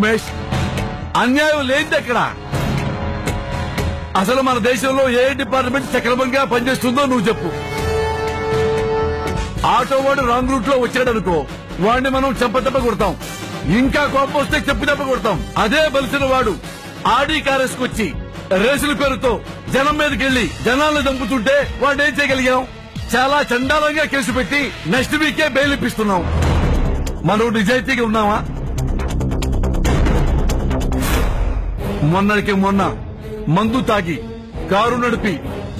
ఉమేష్, అన్యాయం లేనిది ఎక్కడ? అసలు మన దేశంలో ఏ డిపార్ట్మెంట్ సక్రమంగా పనిచేస్తుందో నువ్వు చెప్పు. ఆటో వాడు రాంగ్ రూట్ లో వచ్చాడనుకో, వాడిని మనం చెంపదెబ్బ కొడతాం. ఇంకా కోపం వస్తే చెప్పు దెబ్బ కొడతాం. అదే బలిసిన వాడు ఆడి కారేసుకొచ్చి రేసుల పేరుతో జనం మీదకెళ్లి జనాలను చంపుతుంటే వాడేం చేయగలిగాం? చాలా చండాలంగా కేసు పెట్టి నెక్స్ట్ వీకే బెయిల్ ఇప్పిస్తున్నాం. మనం నిజాయితీగా ఉన్నామా? మొన్నటికి మొన్న మందు తాగి కారు నడిపి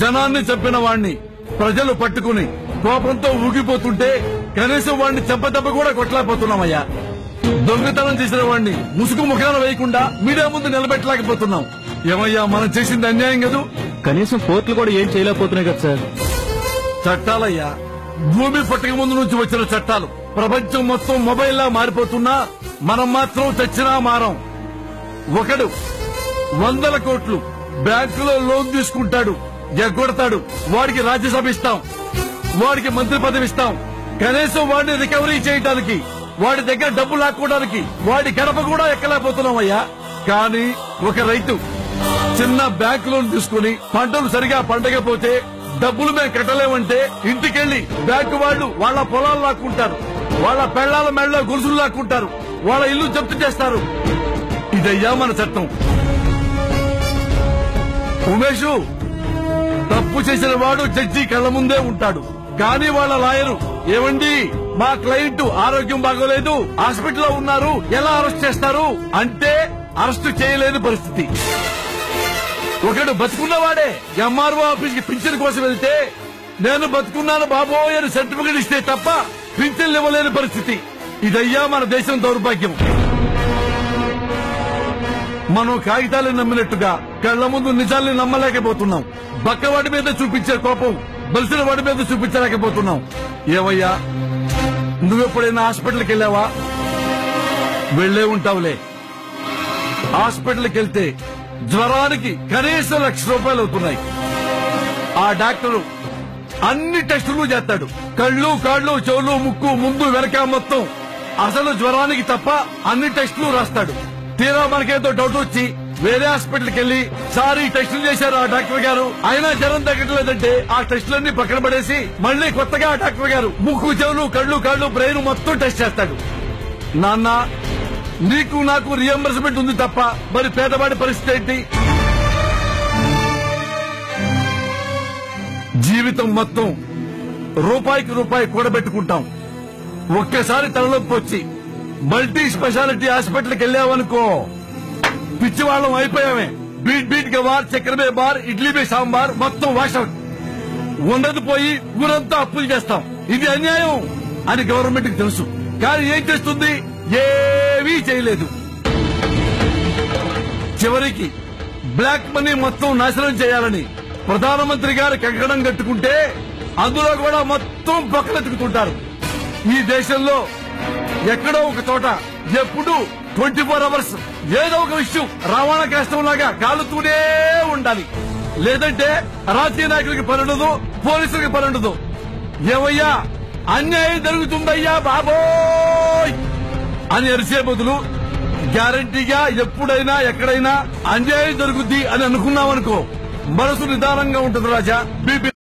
జనాన్ని చంపిన వాణ్ణి ప్రజలు పట్టుకుని కోపంతో ఊగిపోతుంటే కనీసం వాడిని చెంపదెబ్బ కూడా కొట్టలేకపోతున్నామయ్యా. దొంగతనం చేసిన వాడిని ముసుగు ముఖాన వేయకుండా మీడియా ముందు నిలబెట్టలేకపోతున్నాం. ఏమయ్యా, మనం చేసింది అన్యాయం కదూ? కనీసం కోర్టులు కూడా ఏం చేయలేకపోతున్నాయి కదా సార్. చట్టాలయ్యా, భూమి పుట్టక ముందు నుంచి వచ్చిన చట్టాలు. ప్రపంచం మొత్తం మొబైల్లా మారిపోతున్నా మనం మాత్రం చచ్చినా మారం. ఒకడు 100 కోట్లు బ్యాంకులో లోన్ తీసుకుంటాడు, ఎగ్గొడతాడు, వాడికి రాజ్యసభ ఇస్తాం, వాడికి మంత్రి పదవి ఇస్తాం. కనీసం వాడిని రికవరీ చేయడానికి, వాడి దగ్గర డబ్బు లాక్కోవడానికి వాడి గడప కూడా ఎక్కలేకపోతున్నామయ్యా. కానీ ఒక రైతు చిన్న బ్యాంకు లోన్ తీసుకుని పంటలు సరిగా పండకపోతే డబ్బులు మేము కట్టలేమంటే ఇంటికెళ్లి బ్యాంకు వాళ్ళు వాళ్ళ పొలాలు లాక్కుంటారు, వాళ్ళ పెళ్లాల మెడలో గొలుసులు లాక్కుంటారు, వాళ్ళ ఇల్లు జప్తు చేస్తారు. ఇదయ్యా మన చట్టం. ఉమేష్, తప్పు చేసిన వాడు జడ్జి కళ్ళ ముందే ఉంటాడు. కానీ వాళ్ళ లాయరు, ఏమండి మా క్లయింట్ ఆరోగ్యం బాగోలేదు, హాస్పిటల్లో ఉన్నారు, ఎలా అరెస్ట్ చేస్తారు అంటే అరెస్ట్ చేయలేని పరిస్థితి. ఒకడు బతుకున్నవాడే ఎంఆర్ఓ ఆఫీస్ కి పింఛన్ కోసం వెళ్తే నేను బతుకున్నాను బాబోయ్ అని సర్టిఫికెట్ ఇస్తే తప్ప పింఛన్లు ఇవ్వలేని పరిస్థితి. ఇదయ్యా మన దేశం దౌర్భాగ్యం. మనం కాగితాలను నమ్మినట్టుగా కళ్ల ముందు నిజాల్ని నమ్మలేకపోతున్నాం. బక్కవాడి మీద చూపించే కోపం బలిసిన వాడి మీద చూపించలేకపోతున్నాం. ఏవయ్యా, నువ్వెప్పుడైనా హాస్పిటల్కి వెళ్ళావా? వెళ్లే ఉంటావులే. హాస్పిటల్కి వెళ్తే జ్వరానికి కనీసం ₹1,00,000 అవుతున్నాయి. ఆ డాక్టరు అన్ని టెస్టులు చేస్తాడు, కళ్ళు, కాళ్ళు, చెవులు, ముక్కు, ముందు వెనక మొత్తం. అసలు జ్వరానికి తప్ప అన్ని టెస్టులు రాస్తాడు. తీరా మనకేదో డౌట్ వచ్చి వేరే హాస్పిటల్కి వెళ్లి సార్ ఈ టెస్టులు చేశారు ఆ డాక్టర్ గారు, అయినా జ్వరం తగ్గట్లేదంటే ఆ టెస్టులన్నీ పక్కన పడేసి మళ్లీ కొత్తగా ఆ డాక్టర్ గారు ముక్కు, చెవులు, కళ్ళు, కాళ్ళు, బ్రెయిన్ మొత్తం టెస్ట్ చేస్తాడు. నాన్న, నీకు నాకు రియంబర్స్మెంట్ ఉంది తప్ప మరి పేదవాడి పరిస్థితి ఏంటి? జీవితం మొత్తం రూపాయికి రూపాయి కూడబెట్టుకుంటాం. ఒక్కసారి తలనొప్పి వచ్చి మల్టీ స్పెషాలిటీ హాస్పిటల్కి వెళ్ళావనుకో, పిచ్చివాళ్ళం అయిపోయామే. బీట్ బీట్ గా బార్, చక్కెర మే బార్, ఇడ్లీ మే సాంబార్, మొత్తం వాషౌట్. ఉండదు పోయి ఊరంతా అప్పులు చేస్తాం. ఇది అన్యాయం అని గవర్నమెంట్ కి తెలుసు. కానీ ఏం చేస్తుంది? ఏమీ చేయలేదు. చివరికి బ్లాక్ మనీ మొత్తం నాశనం చేయాలని ప్రధానమంత్రి గారు కంకణం కట్టుకుంటే అందులో కూడా మొత్తం పక్కనెత్తుకుతుంటారు. ఈ దేశంలో ఎక్కడో ఒక చోట ఎప్పుడు 24 hours ఏదో ఒక విషయం రవాణా కష్టంలాగా కాలుతూనే ఉండాలి. లేదంటే రాజకీయ నాయకులకి పనుండదు, పోలీసులకి పనుండదు. ఏవయ్యా, అన్యాయం జరుగుతుందయ్యా బాబోయ్ అని అరిసే బదులు గ్యారంటీగా ఎప్పుడైనా ఎక్కడైనా అన్యాయం జరుగుద్ది అని అనుకున్నామనుకో, మనసు నిదానంగా ఉంటుంది రాజా.